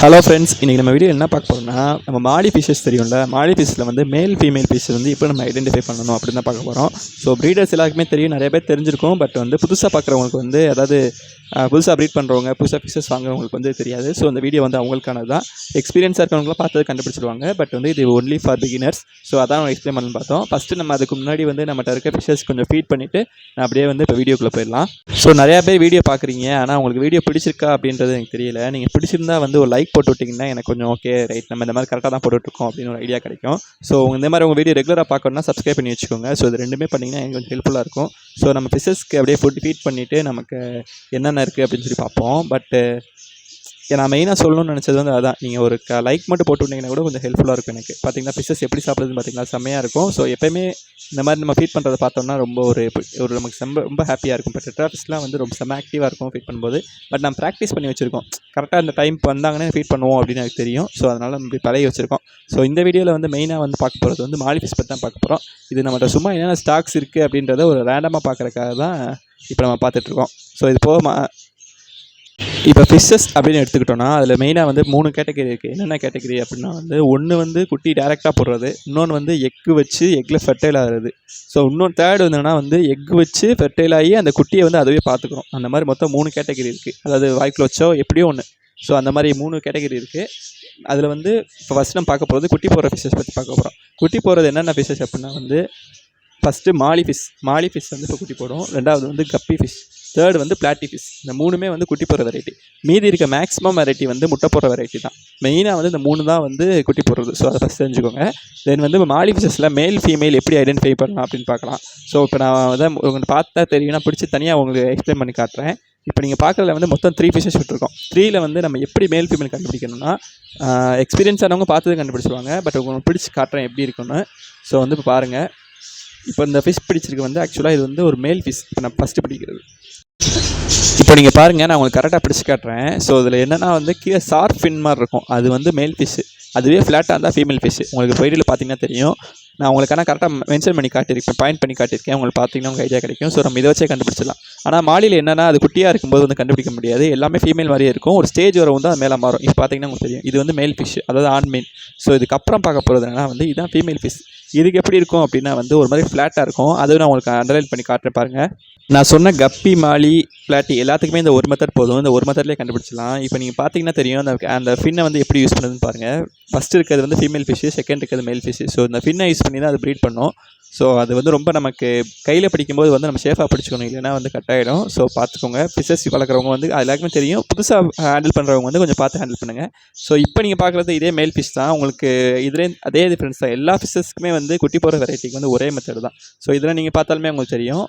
Hello friends, இன்றைக்கி நம்ம video என்ன பார்க்க போகிறோம்னா, நம்ம மாடி ஃபிஷஸ் தெரியும்ல, மாடி ஃபிஷ்ஷில் வந்து மேல் ஃபீமேல் ஃபிஷ் வந்து இப்போ நம்ம ஐடென்டிஃபை பண்ணணும் அப்படின்னு தான் பார்க்க போகிறோம். ஸோ ப்ரீடர்ஸ் எல்லாருக்குமே தெரியும், நிறைய பேர் தெரிஞ்சிருக்கும். பட் வந்து புதுசாக பார்க்குறவங்களுக்கு வந்து அதாவது புதுசாக ப்ரீட் பண்ணுறவங்க, புதுசாக ஃபிஷஸ் வாங்குறவங்களுக்கு வந்து தெரியாது. ஸோ அந்த வீடியோ வந்து அவங்களுக்கானது தான். எக்ஸ்பீரியன்ஸாக இருக்கிறவங்களாம் பார்த்தது கண்டுபிடிச்சிடுவாங்க. பட் வந்து இது ஒன்லி ஃபார் பிகினர்ஸ். ஸோ அதான் நம்ம எக்ஸ்பிளைன் பண்ணி பார்த்தோம். ஃபஸ்ட்டு நம்ம அதுக்கு முன்னாடி வந்து நம்மகிட்ட இருக்க ஃபிஷஸ் கொஞ்சம் ஃபீட் பண்ணிவிட்டு நான் அப்படியே வந்து இப்போ வீடியோக்குள்ளே போயிடலாம். ஸோ நிறையா பேர் வீடியோ பார்க்குறீங்க, ஆனால் உங்களுக்கு வீடியோ பிடிச்சிருக்கா அப்படின்றது எனக்கு தெரியல. நீங்கள் பிடிச்சிருந்தா வந்து ஒரு லைக் போட்டு விட்டிங்கன்னா எனக்கு கொஞ்சம் ஓகே ரைட், நம்ம இந்த மாதிரி கரெக்டாக தான் போட்டுட்ருக்கோம் அப்படின்னு ஒரு ஐடியா கிடைக்கும். ஸோ இந்த மாதிரி உங்கள் வீடியோ ரெகுலராக பார்க்கணுன்னா சப்ஸ்கிரைப் பண்ணி வச்சுக்கோங்க. ஸோ இது ரெண்டுமே பண்ணிங்கன்னா எனக்கு கொஞ்சம் ஹெல்ப்ஃபுல்லாக இருக்கும். ஸோ நம்ம ஃபிஷஸ்க்கு அப்படியே ஃபீட் பண்ணிவிட்டு நமக்கு என்னென்ன இருக்குது அப்படின்னு சொல்லி பார்ப்போம். பட்டு நான் மெயினாக சொல்லணும்னு நினச்சது வந்து அதான், நீங்கள் ஒரு லைக் மட்டும் போட்டு விட்டிங்கன்னா கூட கொஞ்சம் ஹெல்ப்ஃபுல்லாக இருக்கும் எனக்கு. பார்த்தீங்கன்னா ஃபிஷஸ் எப்படி சாப்பிடுதுன்னு பார்த்தீங்கன்னா செம்மையாக இருக்கும். ஸோ எப்போயுமே இந்த மாதிரி நம்ம ஃபீட் பண்ணுறதை பார்த்தோம்னா ரொம்ப ஒரு நமக்கு ரொம்ப ஹாப்பியாக இருக்கும். பட் டெட்ரா ஃபிஷ்லாம் வந்து ரொம்ப செம்ம ஆக்டிவாக இருக்கும் ஃபீட் பண்ணும்போது. பட் நம்ம ப்ராக்டிஸ் பண்ணி வச்சுருக்கோம், கரெக்டாக அந்த டைம் வந்தாங்கன்னா ஃபீட் பண்ணுவோம் அப்படின்னு எனக்கு தெரியும். ஸோ அதனால் நம்ம இப்படி பழகி வச்சுருக்கோம். ஸோ இந்த வீடியோவில் வந்து மெயினாக வந்து பார்க்க போகிறது வந்து மாலி ஃபிஷ் பற்றி தான் பார்க்க போகிறோம். இது நம்மகிட்ட சும்மா என்னென்ன ஸ்டாக்ஸ் இருக்குது அப்படின்றத ஒரு ரேண்டமாக பார்க்குறக்காக தான் இப்போ நம்ம பார்த்துட்ருக்கோம். ஸோ இது போக இப்போ ஃபிஷ்ஷஸ் அப்படின்னு எடுத்துக்கிட்டோன்னா அதில் மெயினாக வந்து 3 கேட்டகரி இருக்குது. என்னென்ன கேட்டகரி அப்படின்னா வந்து ஒன்று வந்து குட்டி டேரெக்டாக போடுறது, இன்னொன்று வந்து எக்கு வச்சு எக்கில் ஃபெர்டைல் ஆகிறது. ஸோ இன்னொன்று தேர்ட் வந்துன்னா வந்து எக் வச்சு ஃபெர்டைல் ஆகி அந்த குட்டியை வந்து அதுவே பார்த்துக்கிறோம். அந்த மாதிரி மொத்தம் 3 கேட்டகரி இருக்குது. அதாவது வாய்க்குள்ள வச்சோ எப்படியோ ஒன்று. ஸோ அந்த மாதிரி 3 கேட்டகரி இருக்குது. அதில் வந்து இப்போ ஃபஸ்ட் நம்ம பார்க்க போகிறது குட்டி போடுற ஃபிஷ்ஷஸ் பற்றி பார்க்க போகிறோம். குட்டி போடுறது என்னென்ன ஃபிஷ்ஷஸ் அப்படின்னா வந்து ஃபஸ்ட்டு மாலி ஃபிஷ் வந்து இப்போ குட்டி போடும். ரெண்டாவது வந்து கப்பி ஃபிஷ், தேர்டு வந்து பிளாட்டி ஃபிஷ். இந்த 3மே வந்து குட்டி போடுற வெரைட்டி. மீதி இருக்க மேக்ஸிமம் வெரைட்டி வந்து முட்டை போடுற வெரைட்டி தான். மெயினாக வந்து இந்த 3 தான் வந்து குட்டி போடுறது. ஸோ அதை ஃபஸ்ட் தெரிஞ்சுக்கோங்க. தென் வந்து மாலி ஃபிஷஸில் மேல் ஃபீமேல் எப்படி ஐடென்டிஃபை பண்ணலாம் அப்படின்னு பார்க்கலாம். ஸோ இப்போ நான் வந்து உங்களுக்கு பார்த்தா தெரியும், நான் பிடிச்சி தனியாக உங்களுக்கு எக்ஸ்பிளைன் பண்ணி காட்டுறேன். இப்போ நீங்கள் பார்க்குறதுல வந்து மொத்தம் 3 ஃபிஷஸ் விட்டுருக்கோம். 3ல் வந்து நம்ம எப்படி மேல் ஃபீமேல் கண்டுபிடிக்கணும்னா, எக்ஸ்பீரியன்ஸ் ஆனவங்க பார்த்தது கண்டுபிடிச்சிடுவாங்க. பட் உங்களுக்கு பிடிச்சி காட்டுறேன் எப்படி இருக்குன்னு. ஸோ வந்து இப்போ பாருங்கள், இப்போ இந்த ஃபிஷ் பிடிச்சிருக்கு வந்து ஆக்சுவலாக இது வந்து ஒரு மேல் ஃபிஷ். இப்போ நான் ஃபஸ்ட்டு பிடிக்கிறது. இப்போ நீங்கள் பாருங்கள், நான் உங்களுக்கு கரெக்டாக பிடிச்சி காட்டுறேன். ஸோ இதில் என்னென்னா வந்து கீழே ஷார்ப் ஃபின் மாதிரி இருக்கும், அது வந்து மேல் ஃபிஷ்ஷு. அதுவே ஃப்ளாட்டாக இருந்தால் ஃபீமேல் ஃபிஷ்ஷு. உங்களுக்கு வீடியோவில் பார்த்தீங்கன்னா தெரியும். நான் உங்களுக்கான கரெக்டாக மென்ஷன் பண்ணி காட்டியிருக்கேன், பாயிண்ட் பண்ணி காட்டியிருக்கேன். உங்களுக்கு பார்த்தீங்கன்னா உங்களுக்கு ஐடியா கிடைக்கும். ஸோ நம்ம இதை வச்சே கண்டுபிடிச்சிடலாம். ஆனால் மாலியில் என்னென்னா அது குட்டியாக இருக்கும்போது வந்து கண்டுபிடிக்க முடியாது. எல்லாமே ஃபீமேல் மாதிரியே இருக்கும். ஒரு ஸ்டேஜ் வரவும் தான் அது மேலே மாறும். இப்போ பார்த்தீங்கன்னா உங்களுக்கு தெரியும், இது வந்து மேல் ஃபிஷ், அதாவது ஆண் மீன். ஸோ இதுக்கப்புறம் பார்க்க போகிறது என்னன்னா வந்து இதுதான் ஃபீமேல் ஃபிஷ். இதுக்கு எப்படி இருக்கும் அப்படின்னா வந்து ஒரு மாதிரி ஃப்ளாட்டாக இருக்கும். அதுவும் நான் உங்களுக்கு அண்டர்லைன் பண்ணி காட்டுறேன் பாருங்கள். நான் சொன்ன கப்பி, மாலி, பிளாட்டி எல்லாத்துக்குமே இந்த ஒரு மெத்தட் போதும். இந்த ஒரு மெத்தட்லேயே கண்டுபிடிச்சிடலாம். இப்போ நீங்கள் பார்த்தீங்கன்னா தெரியும், அந்த ஃபின்னை வந்து எப்படி யூஸ் பண்ணுறதுன்னு பாருங்கள். ஃபஸ்ட்டு இருக்கிறது வந்து ஃபீமேல் ஃபிஷ்ஷு, செகண்ட் இருக்கிறது மேல் ஃபிஷ்ஷு. ஸோ இந்த ஃபின்னை யூஸ் பண்ணி தான் அது ப்ரீட் பண்ணும். ஸோ அது வந்து ரொம்ப நமக்கு கையில் பிடிக்கும்போது வந்து நம்ம சேஃபாக பிடிச்சிக்கணும், இல்லைன்னா வந்து கட் ஆகிடும். ஸோ பார்த்துக்கோங்க. ஃபிஷஸ் வளர்க்குறவங்க வந்து எல்லாருக்குமே தெரியும், புதுசாக ஹேண்டில் பண்ணுறவங்க வந்து கொஞ்சம் பார்த்து ஹேண்டில் பண்ணுங்கள். ஸோ இப்போ நீங்கள் பார்க்குறது இதே மேல் ஃபிஷ் தான். உங்களுக்கு இதிலே அதே டிஃப்ரென்ஸ் தான். எல்லா ஃபிஷஸ்க்குமே வந்து குட்டி போகிற வெரைட்டிக்கு வந்து ஒரே மெத்தட் தான். ஸோ இதில் நீங்கள் பார்த்தாலுமே உங்களுக்கு தெரியும்.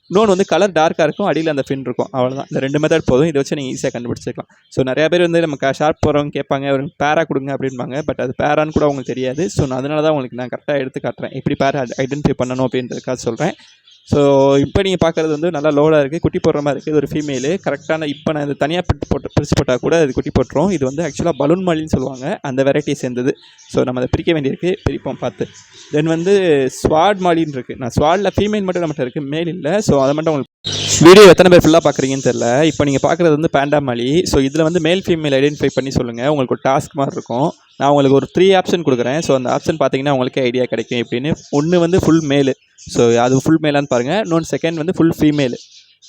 இன்னொன்று வந்து கலர் டார்க்காக இருக்கும், அடியில் அந்த ஃபின் இருக்கும். அவ்வளோதான். இந்த 2 மெத்தட் போதும். இதை வச்சு நீங்கள் ஈஸியாக கண்டுபிடிச்சிக்கலாம். ஸோ நிறையா பேர் வந்து நமக்கு ஷார்ப் போகிறவங்க கேட்பாங்க, ஒரு பேரா கொடுங்க அப்படின்பாங்க. பட் அது பேரான்னு கூட உங்களுக்கு தெரியாது. ஸோ அதனால தான் உங்களுக்கு நான் கரெக்டாக எடுத்து காட்டுறேன், எப்படி பேரா ஐடென்டிஃபை பண்ணணும் அப்படின்றதுக்காக சொல்கிறேன். ஸோ இப்போ நீங்கள் பார்க்குறது வந்து நல்லா லோடாக இருக்குது, குட்டி போடுற மாதிரி இருக்குது. இது ஒரு ஃபீமேலு கரெக்டான. இப்போ நான் இது தனியாக பிரித்து போட்டால் கூட அது குட்டி போட்டுரும். இது வந்து ஆக்சுவலாக பலூன் மாலின்னு சொல்லுவாங்க, அந்த வெரைட்டியை சேர்ந்தது. ஸோ நம்ம அதை பிரிக்க வேண்டியிருக்கு, பிரிப்போம் பார்த்து. தென் வந்து ஸ்வாட் மாலின்னு இருக்குது. நான் ஸ்வாடில் ஃபீமேல் மட்டும் நம்மகிட்ட இருக்குது, மேல் இல்லை. ஸோ அதை மட்டும் உங்களுக்கு வீடியோ எத்தனை பேர் ஃபுல்லாக பார்க்குறீங்கன்னு தெரில. இப்போ நீங்கள் பார்க்குறது வந்து பேண்டா மாலி. ஸோ இதில் வந்து மேல் ஃபீமேல் ஐடென்டிஃபை பண்ணி சொல்லுங்கள். உங்களுக்கு ஒரு டாஸ்க் மாதிரி இருக்கும். நான் உங்களுக்கு ஒரு 3 ஆப்ஷன் கொடுக்குறேன். ஸோ அந்த ஆப்ஷன் பார்த்தீங்கன்னா உங்களுக்கு ஐடியா கிடைக்கும் எப்படின்னு. ஒன்று வந்து ஃபுல் மேலு, ஸோ அது ஃபுல் மேலான்னு பாருங்கள். இன்னொன்று செகண்ட் வந்து ஃபுல் ஃபீமேலு,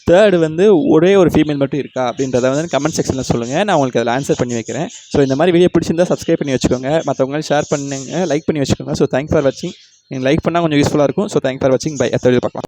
தேர்டு வந்து ஒரே ஒரு ஃபீமேல் மட்டும் இருக்கா அப்படின்றத வந்து கமெண்ட் செக்ஷனில் சொல்லுங்கள். நான் உங்களுக்கு அதில் ஆன்சர் பண்ணி வைக்கிறேன். ஸோ இந்த மாதிரி வீடியோ பிடிச்சிருந்தால் சப்ஸ்கிரைப் பண்ணி வச்சுக்கோங்க, மற்றவங்க ஷேர் பண்ணுங்க, லைக் பண்ணி வச்சுக்கோங்க. ஸோ தேங்க்ஸ் ஃபார் வாட்சிங். நீங்கள் லைக் பண்ணால் கொஞ்சம் யூஸ்ஃபுல்லாக இருக்கும். ஸோ தேங்க்ஸ் ஃபார் வாட்சிங். பை. அடுத்த வீடியோ பார்க்கலாம்.